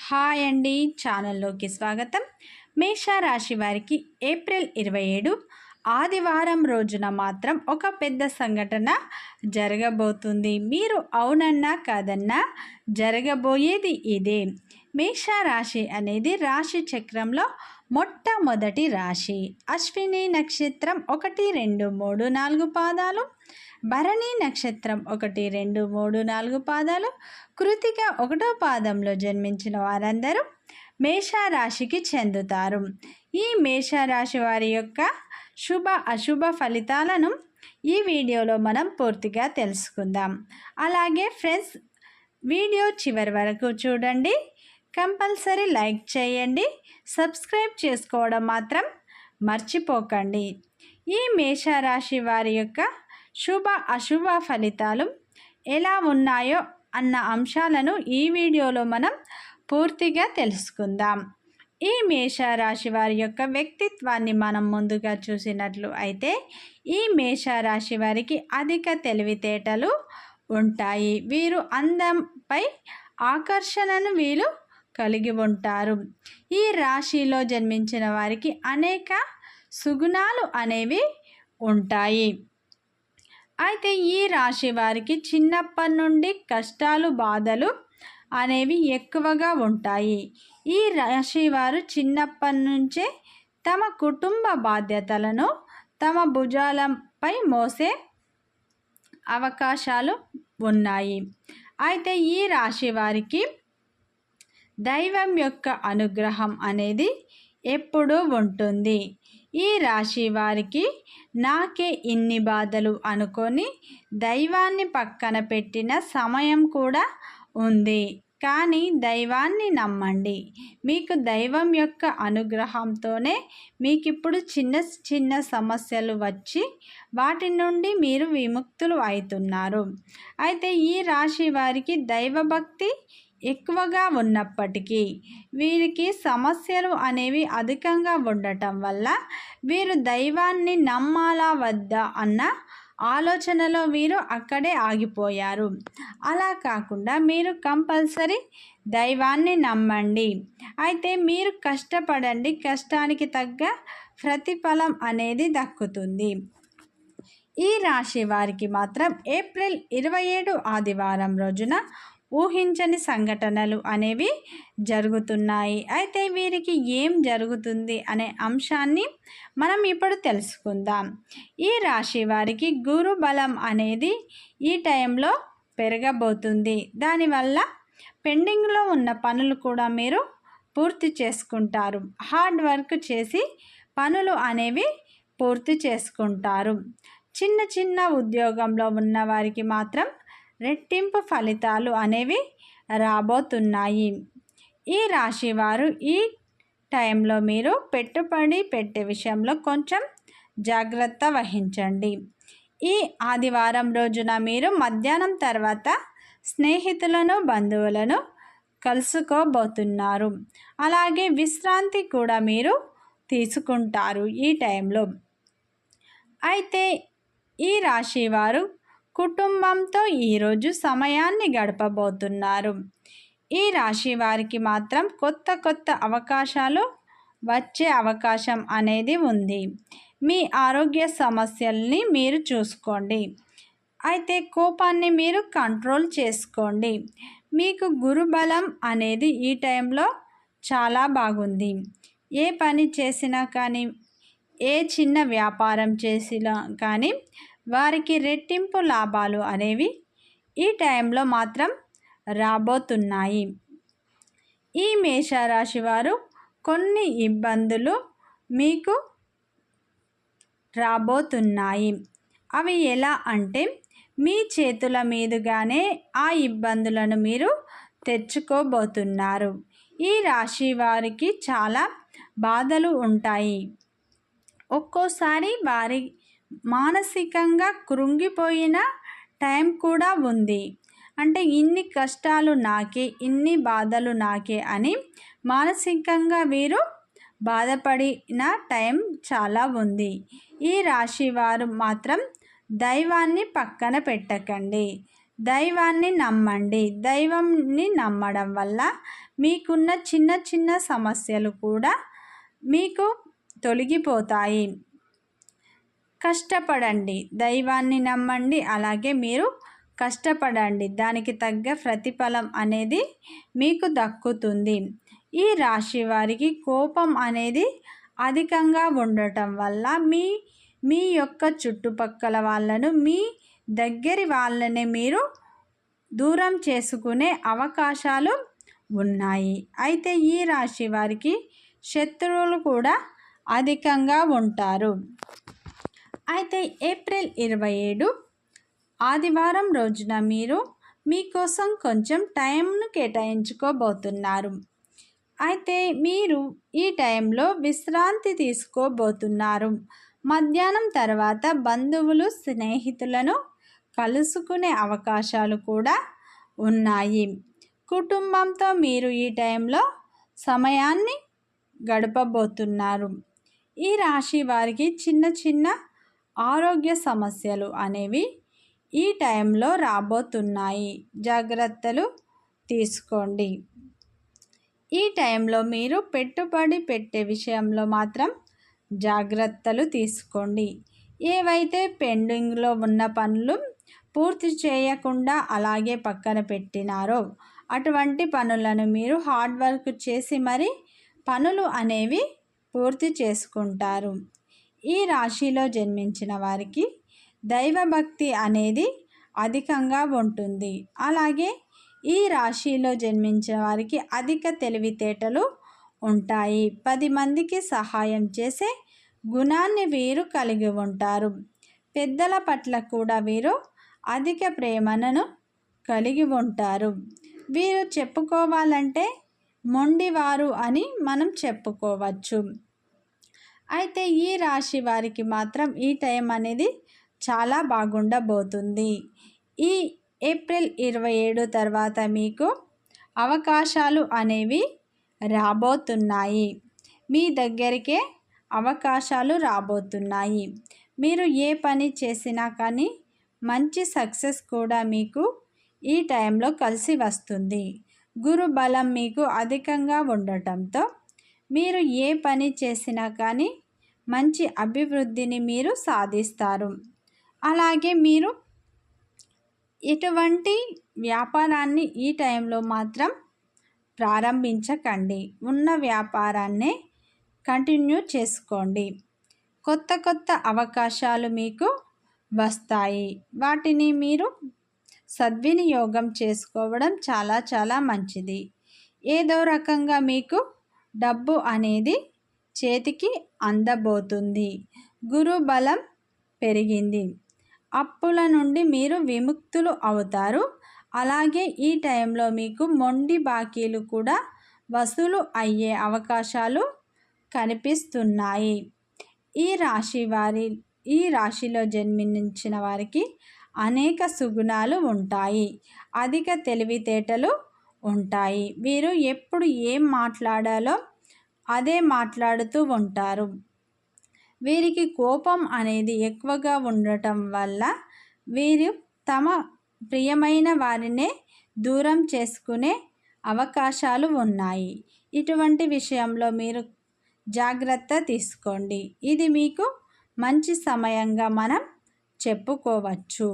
Hi అండి, ఛానల్లోకి స్వాగతం. మేషరాశి వారికి ఏప్రిల్ 27 ఆదివారం రోజున మాత్రం ఒక పెద్ద సంఘటన జరగబోతుంది. మీరు అవునన్నా కాదన్నా జరగబోయేది ఇదే. మేషరాశి అనేది రాశి చక్రంలో మొట్టమొదటి రాశి. అశ్విని నక్షత్రం 1, 2, 3, 4 పాదాలు, భరణి నక్షత్రం 1, 2, 3, 4 పాదాలు, కృతిక 1వ పాదంలో జన్మించిన వారందరూ మేషరాశికి చెందుతారు. ఈ మేషరాశి వారి యొక్క శుభ అశుభ ఫలితాలను ఈ వీడియోలో మనం పూర్తిగా తెలుసుకుందాం. అలాగే ఫ్రెండ్స్, వీడియో చివరి వరకు చూడండి. కంపల్సరీ లైక్ చేయండి, సబ్స్క్రైబ్ చేసుకోవడం మాత్రం మర్చిపోకండి. ఈ మేషరాశి వారి యొక్క శుభ అశుభ ఫలితాలు ఎలా ఉన్నాయో అన్న అంశాలను ఈ వీడియోలో మనం పూర్తిగా తెలుసుకుందాం. ఈ మేషరాశి వారి యొక్క వ్యక్తిత్వాన్ని మనం ముందుగా చూసినట్లు అయితే ఈ మేషరాశి వారికి అధిక తెలివితేటలు ఉంటాయి. వీరు అందంపై ఆకర్షణను కలిగి ఉంటారు. ఈ రాశిలో జన్మించిన వారికి అనేక సుగుణాలు అనేవి ఉంటాయి. అయితే ఈ రాశి వారికి చిన్నప్పటి నుండి కష్టాలు బాధలు అనేవి ఎక్కువగా ఉంటాయి. ఈ రాశి వారు చిన్నప్పటి నుంచే తమ కుటుంబ బాధ్యతలను తమ భుజాలపై మోసే అవకాశాలు ఉన్నాయి. అయితే ఈ రాశి వారికి దైవం యొక్క అనుగ్రహం అనేది ఎప్పుడూ ఉంటుంది. ఈ రాశి వారికి నాకే ఇన్ని బాధలు అనుకొని దైవాన్ని పక్కన పెట్టిన సమయం కూడా ఉంది. కానీ దైవాన్ని నమ్మండి. మీకు దైవం యొక్క అనుగ్రహంతోనే మీకు ఇప్పుడు చిన్న చిన్న సమస్యలు వచ్చి వాటి నుండి మీరు విముక్తులు అవుతున్నారు. అయితే ఈ రాశి వారికి దైవభక్తి ఎక్కువగా ఉన్నప్పటికీ వీరికి సమస్యలు అనేవి అధికంగా ఉండటం వల్ల వీరు దైవాన్ని నమ్మాలా వద్దా అన్న ఆలోచనలో వీరు అక్కడే ఆగిపోయారు. అలా కాకుండా మీరు కంపల్సరీ దైవాన్ని నమ్మండి. అయితే మీరు కష్టపడండి, కష్టానికి తగ్గ ప్రతిఫలం అనేది దక్కుతుంది. ఈ రాశి వారికి మాత్రం ఏప్రిల్ 27 ఆదివారం రోజున ఊహించని సంఘటనలు అనేవి జరుగుతున్నాయి. అయితే వీరికి ఏం జరుగుతుంది అనే అంశాన్ని మనం ఇప్పుడు తెలుసుకుందాం. ఈ రాశి వారికి గురు బలం అనేది ఈ టైంలో పెరగబోతుంది. దానివల్ల పెండింగ్లో ఉన్న పనులు కూడా మీరు పూర్తి చేసుకుంటారు. హార్డ్ వర్క్ చేసి పనులు అనేవి పూర్తి చేసుకుంటారు. చిన్న చిన్న ఉద్యోగంలో ఉన్న వారికి మాత్రం రెట్టింపు ఫలితాలు అనేవి రాబోతున్నాయి. ఈ రాశి వారు ఈ టైంలో మీరు పెట్టుబడి పెట్టే విషయంలో కొంచెం జాగ్రత్త వహించండి. ఈ ఆదివారం రోజున మీరు మధ్యాహ్నం తర్వాత స్నేహితులను బంధువులను కలుసుకోబోతున్నారు. అలాగే విశ్రాంతి కూడా మీరు తీసుకుంటారు ఈ టైంలో. అయితే ఈ రాశి వారు కుటుంబంతో ఈరోజు సమయాన్ని గడపబోతున్నారు. ఈ రాశి వారికి మాత్రం కొత్త కొత్త అవకాశాలు వచ్చే అవకాశం అనేది ఉంది. మీ ఆరోగ్య సమస్యల్ని మీరు చూసుకోండి. అయితే కోపాన్ని మీరు కంట్రోల్ చేసుకోండి. మీకు గురుబలం అనేది ఈ టైంలో చాలా బాగుంది. ఏ పని చేసినా కానీ, ఏ చిన్న వ్యాపారం చేసినా కానీ వారికి రెట్టింపు లాభాలు అనేవి ఈ టైంలో మాత్రం రాబోతున్నాయి. ఈ మేషరాశి వారు కొన్ని ఇబ్బందులు మీకు రాబోతున్నాయి. అవి ఎలా అంటే మీ చేతుల మీదుగానే ఆ ఇబ్బందులను మీరు తెచ్చుకోబోతున్నారు. ఈ రాశి వారికి చాలా బాధలు ఉంటాయి. ఒక్కోసారి వారి మానసికంగా కృంగిపోయిన టైం కూడా ఉంది. అంటే ఇన్ని కష్టాలు నాకే, ఇన్ని బాధలు నాకే అని మానసికంగా వీరు బాధపడిన టైం చాలా ఉంది. ఈ రాశి వారు మాత్రం దైవాన్ని పక్కన పెట్టకండి, దైవాన్ని నమ్మండి. దైవాన్ని నమ్మడం వల్ల మీకున్న చిన్న చిన్న సమస్యలు కూడా మీకు తొలగిపోతాయి. కష్టపడండి, దైవాన్ని నమ్మండి, అలాగే మీరు కష్టపడండి, దానికి తగ్గ ప్రతిఫలం అనేది మీకు దక్కుతుంది. ఈ రాశి వారికి కోపం అనేది అధికంగా ఉండటం వల్ల మీ యొక్క చుట్టుపక్కల వాళ్ళను, మీ దగ్గరి వాళ్ళని మీరు దూరం చేసుకునే అవకాశాలు ఉన్నాయి. అయితే ఈ రాశి వారికి శత్రువులు కూడా అధికంగా ఉంటారు. అయితే ఏప్రిల్ 27 ఆదివారం రోజున మీరు మీకోసం కొంచెం టైంను కేటాయించుకోబోతున్నారు. అయితే మీరు ఈ టైంలో విశ్రాంతి తీసుకోబోతున్నారు. మధ్యాహ్నం తర్వాత బంధువులు, స్నేహితులను కలుసుకునే అవకాశాలు కూడా ఉన్నాయి. కుటుంబంతో మీరు ఈ టైంలో సమయాన్ని గడపబోతున్నారు. ఈ రాశి వారికి చిన్న చిన్న ఆరోగ్య సమస్యలు అనేవి ఈ టైంలో రాబోతున్నాయి. జాగ్రత్తలు తీసుకోండి. ఈ టైంలో మీరు పెట్టుబడి పెట్టే విషయంలో మాత్రం జాగ్రత్తలు తీసుకోండి. ఏవైతే పెండింగ్లో ఉన్న పనులు పూర్తి చేయకుండా అలాగే పక్కన పెట్టినారో అటువంటి పనులను మీరు హార్డ్ వర్క్ చేసి మరి పనులు అనేవి పూర్తి చేసుకుంటారు. ఈ రాశిలో జన్మించిన వారికి దైవభక్తి అనేది అధికంగా ఉంటుంది. అలాగే ఈ రాశిలో జన్మించిన వారికి అధిక తెలివితేటలు ఉంటాయి. 10 మందికి సహాయం చేసే గుణాన్ని వీరు కలిగి ఉంటారు. పెద్దల పట్ల కూడా వీరు అధిక ప్రేమను కలిగి ఉంటారు. వీరు చెప్పుకోవాలంటే మొండివారు అని మనం చెప్పుకోవచ్చు. అయితే ఈ రాశి వారికి మాత్రం ఈ టైం అనేది చాలా బాగుండబోతుంది. ఈ ఏప్రిల్ 27 తర్వాత మీకు అవకాశాలు అనేవి రాబోతున్నాయి. మీ దగ్గరికే అవకాశాలు రాబోతున్నాయి. మీరు ఏ పని చేసినా కానీ మంచి సక్సెస్ కూడా మీకు ఈ టైంలో కలిసి వస్తుంది. గురు బలం మీకు అధికంగా ఉండటంతో మీరు ఏ పని చేసినా కానీ మంచి అభివృద్ధిని మీరు సాధిస్తారు. అలాగే మీరు ఎటువంటి వ్యాపారాన్ని ఈ టైంలో మాత్రం ప్రారంభించకండి. ఉన్న వ్యాపారాన్నే కంటిన్యూ చేసుకోండి. కొత్త కొత్త అవకాశాలు మీకు వస్తాయి. వాటిని మీరు సద్వినియోగం చేసుకోవడం చాలా చాలా మంచిది. ఏదో రకంగా మీకు డబ్బు అనేది చేతికి అందబోతుంది. గురు బలం పెరిగింది. అప్పుల నుండి మీరు విముక్తులు అవుతారు. అలాగే ఈ టైంలో మీకు మొండి బాకీలు కూడా వసూలు అయ్యే అవకాశాలు కనిపిస్తున్నాయి. ఈ రాశిలో జన్మించిన వారికి అనేక సుగుణాలు ఉంటాయి. అధిక తెలివితేటలు ఉంటాయి. వీరు ఎప్పుడు ఏం మాట్లాడాలో అదే మాట్లాడుతూ ఉంటారు. వీరికి కోపం అనేది ఎక్కువగా ఉండటం వల్ల వీరు తమ ప్రియమైన వారినే దూరం చేసుకునే అవకాశాలు ఉన్నాయి. ఇటువంటి విషయంలో మీరు జాగ్రత్త తీసుకోండి. ఇది మీకు మంచి సమయంగా మనం చెప్పుకోవచ్చు.